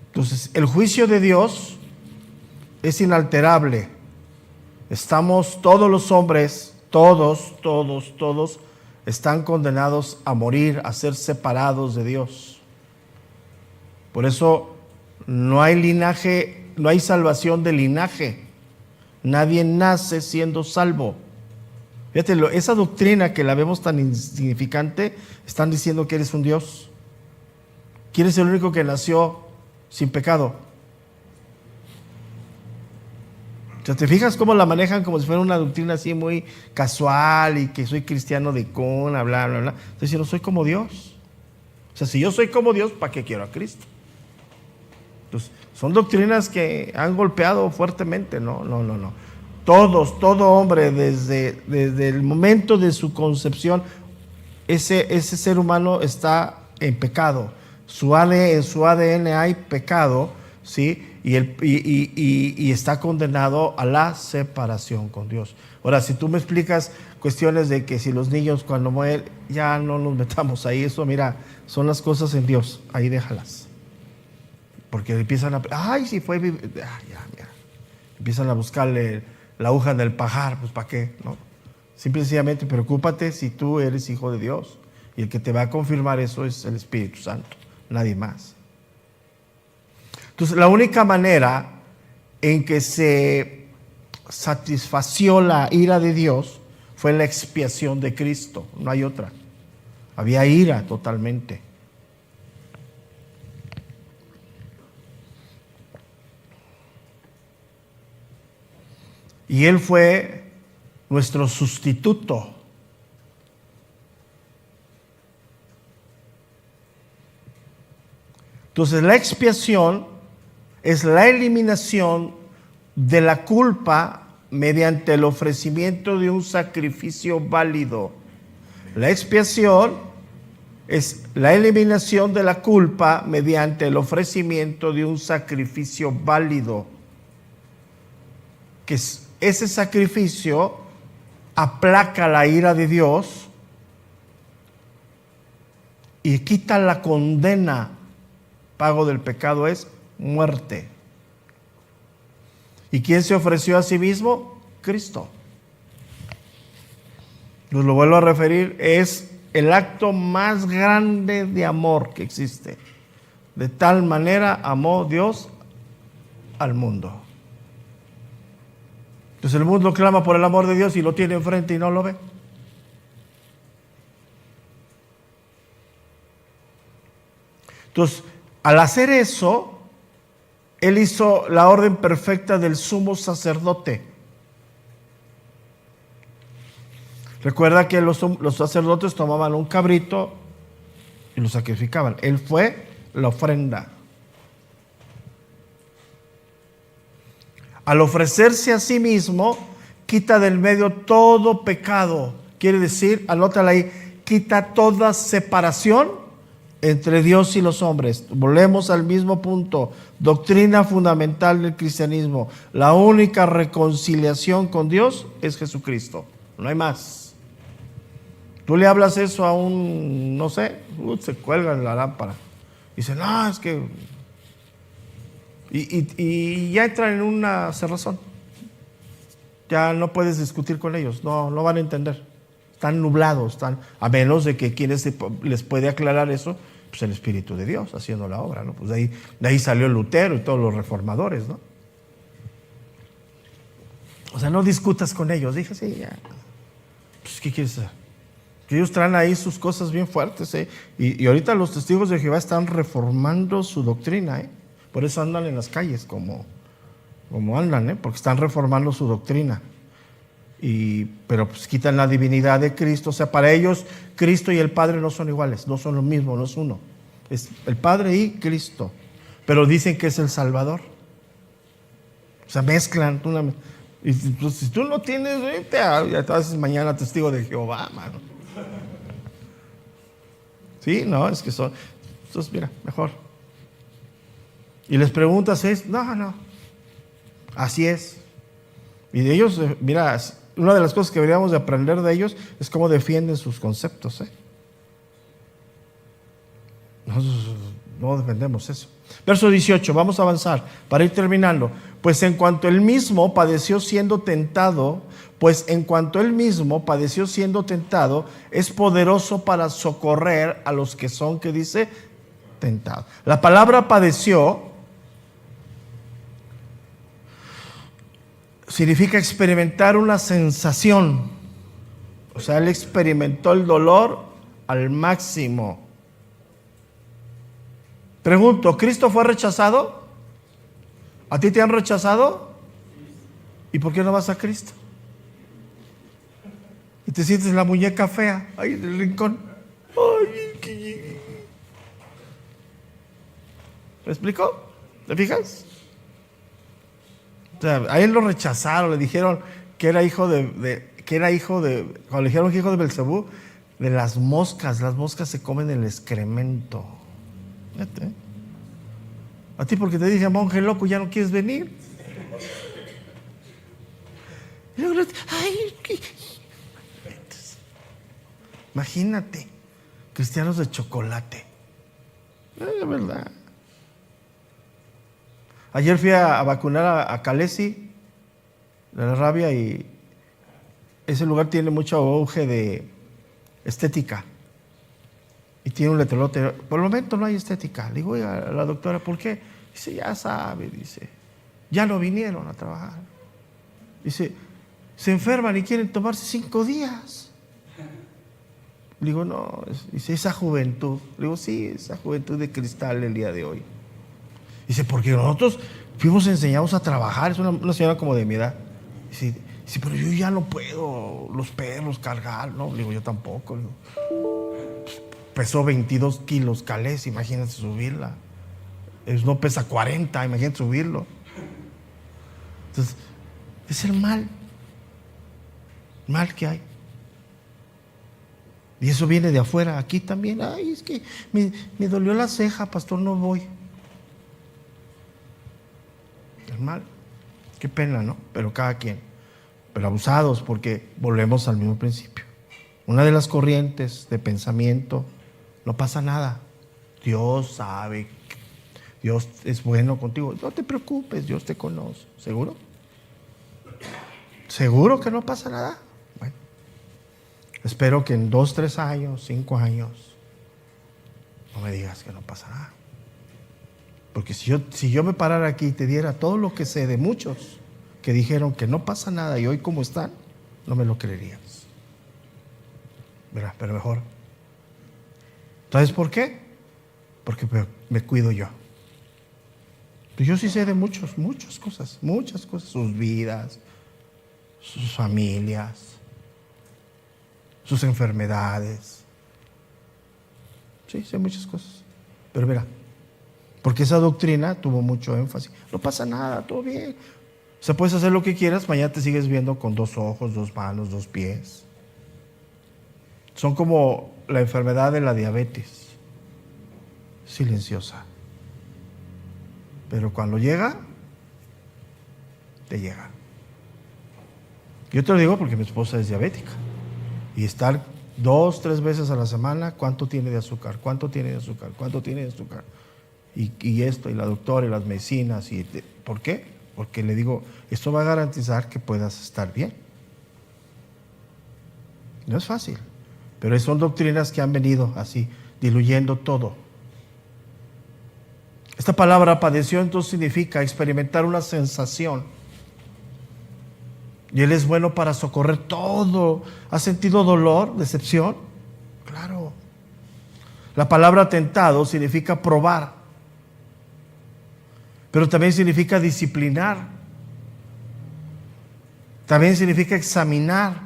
Entonces, el juicio de Dios es inalterable. Estamos, todos los hombres, todos están condenados a morir, a ser separados de Dios. Por eso no hay linaje, no hay salvación de linaje. Nadie nace siendo salvo. Fíjate, esa doctrina que la vemos tan insignificante, están diciendo que eres un Dios. ¿Quién es el único que nació sin pecado? O sea, ¿te fijas cómo la manejan como si fuera una doctrina así muy casual y que soy cristiano de cuna, bla, bla, bla? Estoy diciendo, soy como Dios. O sea, si yo soy como Dios, ¿para qué quiero a Cristo? Entonces, son doctrinas que han golpeado fuertemente. No. Todo hombre, desde el momento de su concepción, ese ser humano está en pecado. En su ADN hay pecado, ¿sí? Y está condenado a la separación con Dios. Ahora, si tú me explicas cuestiones de que si los niños cuando mueren, ya no nos metamos ahí, eso mira, son las cosas en Dios, ahí déjalas. Porque empiezan si fue, mira. Empiezan a buscarle la aguja en el pajar, pues ¿para qué? ¿No? Simple y sencillamente preocúpate si tú eres hijo de Dios. Y el que te va a confirmar eso es el Espíritu Santo, nadie más. Entonces, la única manera en que se satisfació la ira de Dios fue la expiación de Cristo, no hay otra. Había ira totalmente. Y Él fue nuestro sustituto. Entonces, la expiación es la eliminación de la culpa mediante el ofrecimiento de un sacrificio válido. La expiación es la eliminación de la culpa mediante el ofrecimiento de un sacrificio válido. Que ese sacrificio aplaca la ira de Dios y quita la condena. Pago del pecado es muerte. ¿Y quién se ofreció a sí mismo? Cristo. Nos lo vuelvo a referir, es el acto más grande de amor que existe. De tal manera amó Dios al mundo. Entonces el mundo clama por el amor de Dios y lo tiene enfrente y no lo ve. Entonces, al hacer eso, él hizo la orden perfecta del sumo sacerdote. Recuerda que los sacerdotes tomaban un cabrito y lo sacrificaban. Él fue la ofrenda. Al ofrecerse a sí mismo, quita del medio todo pecado. Quiere decir, anótala ahí, quita toda separación entre Dios y los hombres. Volvemos al mismo punto. Doctrina fundamental del cristianismo. La única reconciliación con Dios es Jesucristo. No hay más. Tú le hablas eso a un, no sé, se cuelga en la lámpara. Dice, no, es que... Y ya entran en una cerrazón. Ya no puedes discutir con ellos. No van a entender. Están nublados. A menos de que quienes les puede aclarar eso, pues el Espíritu de Dios haciendo la obra, ¿no? Pues de ahí salió Lutero y todos los reformadores, ¿no? O sea, no discutas con ellos. Dije, sí, ya. Pues, ¿qué quieres hacer? Que ellos traen ahí sus cosas bien fuertes, ¿eh? Y ahorita los testigos de Jehová están reformando su doctrina, ¿eh? Por eso andan en las calles como andan, ¿eh? Porque están reformando su doctrina. Pero pues quitan la divinidad de Cristo. O sea, para ellos Cristo y el Padre no son iguales, no son lo mismo, no es uno. Es el Padre y Cristo. Pero dicen que es el Salvador. O sea, mezclan. Y pues, si tú no tienes, ya te haces mañana testigo de Jehová, mano. Sí, no, es que son. Entonces, mira, mejor. Y les preguntas, no. Así es. Y de ellos, mira, una de las cosas que deberíamos de aprender de ellos es cómo defienden sus conceptos, ¿eh? Nosotros no defendemos eso. Verso 18, vamos a avanzar para ir terminando. Pues en cuanto él mismo padeció siendo tentado, es poderoso para socorrer a los que son, ¿qué dice? Tentados. La palabra padeció significa experimentar una sensación. O sea, él experimentó el dolor al máximo. Pregunto, ¿Cristo fue rechazado? ¿A ti te han rechazado? ¿Y por qué no vas a Cristo? Y te sientes la muñeca fea ahí en el rincón. ¿Me explico? ¿Te fijas? O sea, a él lo rechazaron, le dijeron que era hijo de cuando le dijeron que hijo de Belcebú, de las moscas se comen el excremento. Fíjate. A ti porque te dije monje loco ya no quieres venir. Imagínate, cristianos de chocolate. Es verdad. Ayer fui a vacunar a Calesi de la rabia y ese lugar tiene mucho auge de estética. Y tiene un letrerote. Por el momento no hay estética. Le digo, oiga, a la doctora, ¿por qué? Dice, ya sabe, dice, ya no vinieron a trabajar. Dice, se enferman y quieren tomarse 5 días. Le digo, no, dice, esa juventud. Le digo, sí, esa juventud de cristal el día de hoy. Dice, porque nosotros fuimos enseñados a trabajar. Es una señora como de mi edad. Dice, pero yo ya no puedo los perros cargar, ¿no? Le digo, yo tampoco. Le digo, pesó 22 kilos Calés, imagínate subirla. No pesa 40, imagínate subirlo. Entonces, es el mal que hay. Y eso viene de afuera, aquí también. Ay, es que me dolió la ceja, pastor, no voy. El mal, qué pena, ¿no? Pero cada quien. Pero abusados, porque volvemos al mismo principio. Una de las corrientes de pensamiento, no pasa nada. Dios sabe, Dios es bueno contigo. No te preocupes, Dios te conoce. ¿Seguro? ¿Seguro que no pasa nada? Bueno, espero que en 2, 3 años, 5 años, no me digas que no pasa nada. Porque si yo me parara aquí y te diera todo lo que sé de muchos que dijeron que no pasa nada y hoy como están, no me lo creerías. Mira, pero mejor. ¿Sabes por qué? Porque me cuido yo. Pues yo sí sé de muchas cosas, sus vidas, sus familias, sus enfermedades. Sí, sé muchas cosas. Pero mira, porque esa doctrina tuvo mucho énfasis. No pasa nada, todo bien. O sea, puedes hacer lo que quieras, mañana te sigues viendo con 2 ojos, 2 manos, 2 pies. Son como la enfermedad de la diabetes, silenciosa. Pero cuando llega, te llega. Yo te lo digo porque mi esposa es diabética. Y estar 2, 3 veces a la semana, ¿cuánto tiene de azúcar? ¿Cuánto tiene de azúcar? ¿Cuánto tiene de azúcar? Y esto, y la doctora, y las medicinas. ¿Por qué? Porque le digo, esto va a garantizar que puedas estar bien. No es fácil, pero son doctrinas que han venido así, diluyendo todo. Esta palabra padeció entonces significa experimentar una sensación. Y Él es bueno para socorrer todo. ¿Has sentido dolor, decepción? Claro. La palabra tentado significa probar, pero también significa disciplinar. También significa examinar.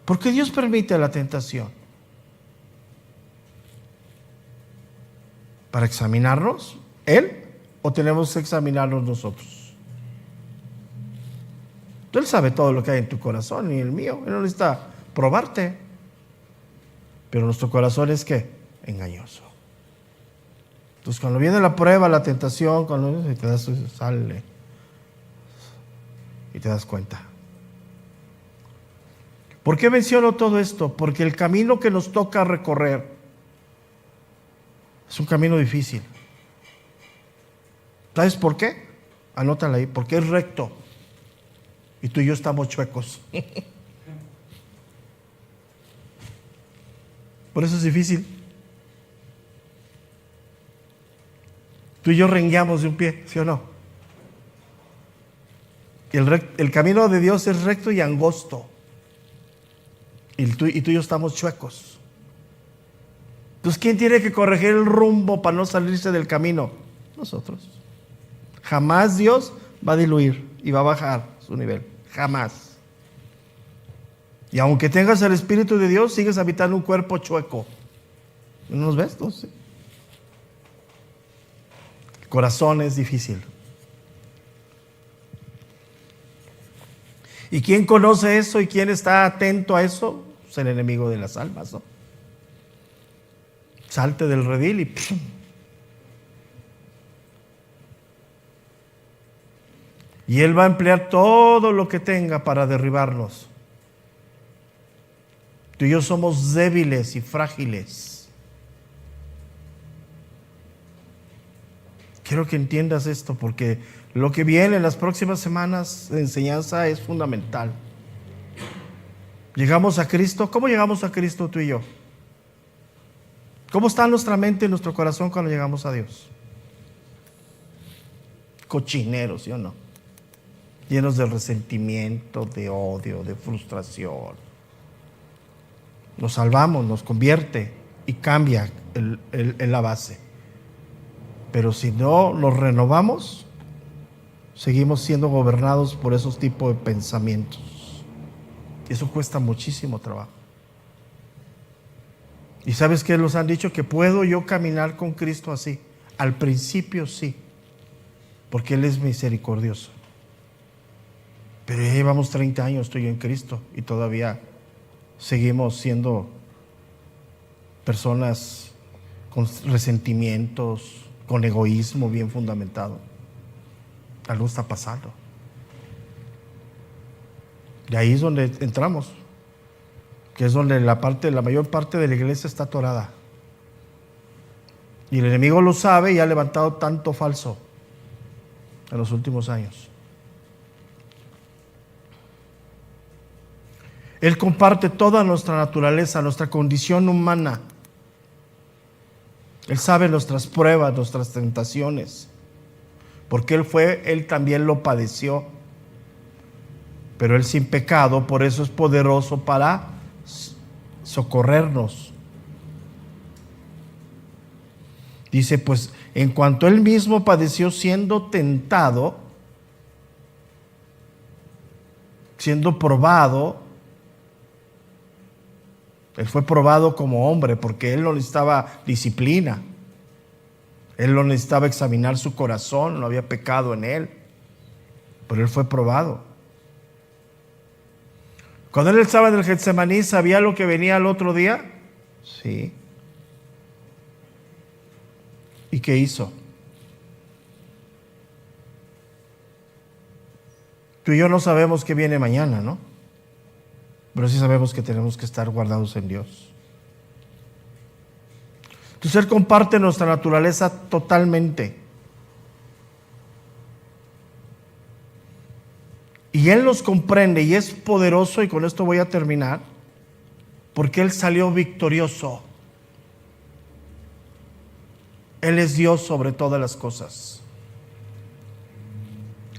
¿Por qué Dios permite la tentación? ¿Para examinarnos Él o tenemos que examinarnos nosotros? Él sabe todo lo que hay en tu corazón y el mío. Él no necesita probarte. Pero nuestro corazón es ¿qué? Engañoso. Entonces cuando viene la prueba, la tentación, cuando te das, sale y te das cuenta. ¿Por qué menciono todo esto? Porque el camino que nos toca recorrer es un camino difícil. ¿Sabes por qué? Anótala ahí, porque es recto. Y tú y yo estamos chuecos. Por eso es difícil. Tú y yo rengueamos de un pie, ¿sí o no? El camino de Dios es recto y angosto. Y tú y yo estamos chuecos. Entonces, ¿quién tiene que corregir el rumbo para no salirse del camino? Nosotros. Jamás Dios va a diluir y va a bajar su nivel. Jamás. Y aunque tengas el Espíritu de Dios, sigues habitando un cuerpo chueco. ¿No nos ves? Entonces, el corazón es difícil. ¿Y quién conoce eso y quién está atento a eso? Es el enemigo de las almas, ¿no? Salte del redil y ¡pum! Y él va a emplear todo lo que tenga para derribarnos. Tú y yo somos débiles y frágiles. Quiero que entiendas esto porque lo que viene en las próximas semanas de enseñanza es fundamental. Llegamos a Cristo. ¿Cómo llegamos a Cristo tú y yo? ¿Cómo está nuestra mente y nuestro corazón cuando llegamos a Dios? Cochineros, ¿sí o no? Llenos de resentimiento, de odio, de frustración. Nos salvamos, nos convierte y cambia la base. Pero si no nos renovamos, seguimos siendo gobernados por esos tipos de pensamientos. Y eso cuesta muchísimo trabajo. ¿Y sabes qué nos han dicho? Que puedo yo caminar con Cristo así. Al principio sí, porque Él es misericordioso. Pero ya llevamos 30 años tú y yo en Cristo y todavía seguimos siendo personas con resentimientos, con egoísmo bien fundamentado. Algo está pasando. Y ahí es donde entramos, que es donde la mayor parte de la iglesia está atorada. Y el enemigo lo sabe y ha levantado tanto falso en los últimos años. Él comparte toda nuestra naturaleza, nuestra condición humana. Él sabe nuestras pruebas, nuestras tentaciones. porque Él también lo padeció. Pero Él sin pecado, por eso es poderoso para socorrernos. Dice, pues, en cuanto Él mismo padeció siendo tentado, siendo probado, Él fue probado como hombre, porque Él no necesitaba disciplina. Él no necesitaba examinar su corazón, no había pecado en Él. Pero Él fue probado. Cuando Él estaba en el Getsemaní, ¿sabía lo que venía al otro día? Sí. ¿Y qué hizo? Tú y yo no sabemos qué viene mañana, ¿no? Pero sí sabemos que tenemos que estar guardados en Dios. Tu ser comparte nuestra naturaleza totalmente. Y Él nos comprende y es poderoso, y con esto voy a terminar, porque Él salió victorioso. Él es Dios sobre todas las cosas.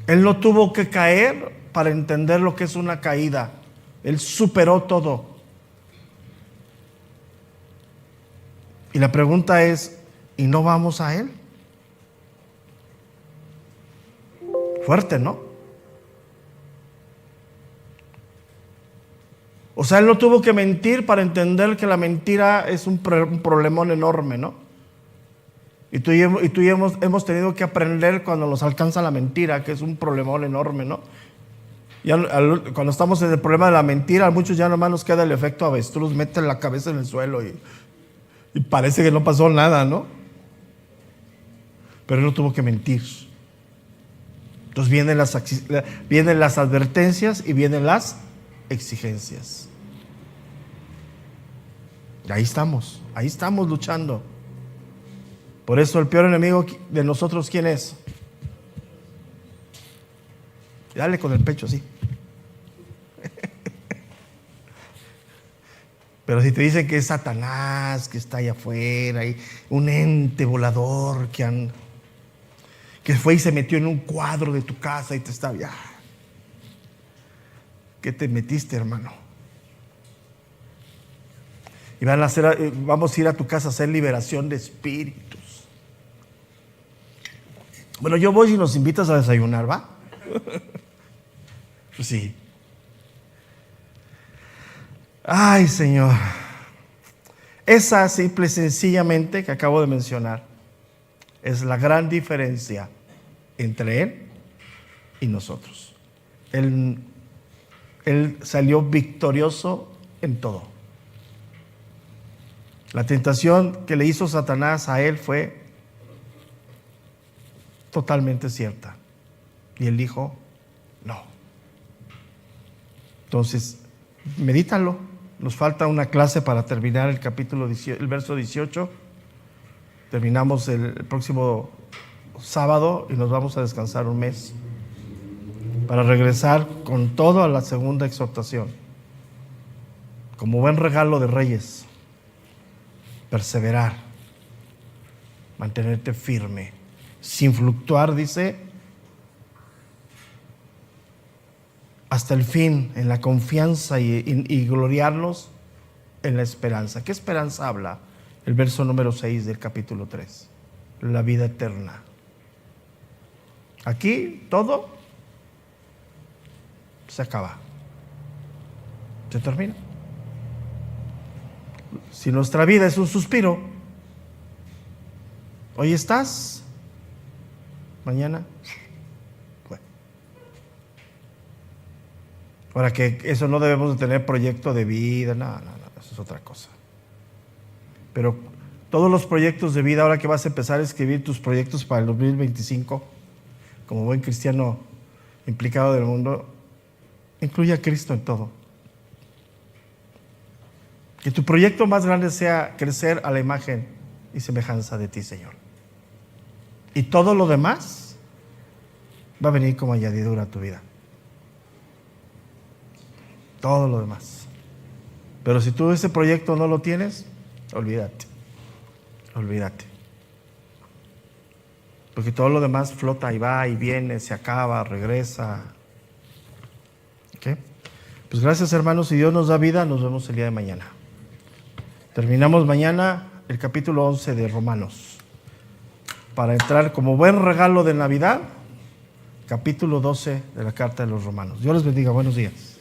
Él no tuvo que caer para entender lo que es una caída. Él superó todo. Y la pregunta es, ¿y no vamos a Él? Fuerte, ¿no? O sea, Él no tuvo que mentir para entender que la mentira es un problemón enorme, ¿no? Y tú y yo hemos tenido que aprender cuando nos alcanza la mentira, que es un problemón enorme, ¿no? Ya, cuando estamos en el problema de la mentira, a muchos ya nomás nos queda el efecto avestruz, meten la cabeza en el suelo y parece que no pasó nada, ¿no? Pero Él no tuvo que mentir. Entonces vienen las advertencias y vienen las exigencias. Y ahí estamos luchando. Por eso el peor enemigo de nosotros, ¿quién es? Dale con el pecho así. Pero si te dicen que es Satanás, que está allá afuera, y un ente volador que fue y se metió en un cuadro de tu casa y te está... ¿Qué te metiste, hermano? Y vamos a ir a tu casa a hacer liberación de espíritus. Bueno, yo voy y nos invitas a desayunar, ¿va? Pues sí. Ay, Señor. Esa simple y sencillamente que acabo de mencionar es la gran diferencia entre Él y nosotros. Él salió victorioso en todo. La tentación que le hizo Satanás a Él fue totalmente cierta. Y Él dijo, no. Entonces, medítalo. Nos falta una clase para terminar el verso 18. Terminamos el próximo sábado y nos vamos a descansar un mes para regresar con todo a la segunda exhortación. Como buen regalo de Reyes, perseverar, mantenerte firme, sin fluctuar, dice, hasta el fin, en la confianza y gloriarnos en la esperanza. ¿Qué esperanza habla? El verso número 6 del capítulo 3. La vida eterna. Aquí todo se acaba. Se termina. Si nuestra vida es un suspiro, hoy estás, mañana fue. Ahora que eso no debemos de tener proyecto de vida, no, eso es otra cosa. Pero todos los proyectos de vida, ahora que vas a empezar a escribir tus proyectos para el 2025, como buen cristiano implicado del mundo, incluye a Cristo en todo. Que tu proyecto más grande sea crecer a la imagen y semejanza de ti, Señor. Y todo lo demás va a venir como añadidura a tu vida. Todo lo demás. Pero si tú ese proyecto no lo tienes, olvídate. porque todo lo demás flota y va y viene, se acaba, regresa. ¿Ok? Pues gracias, hermanos, si Dios nos da vida, nos vemos el día de mañana. Terminamos mañana el capítulo 11 de Romanos, para entrar como buen regalo de Navidad, capítulo 12 de la carta de los Romanos. Dios les bendiga, buenos días.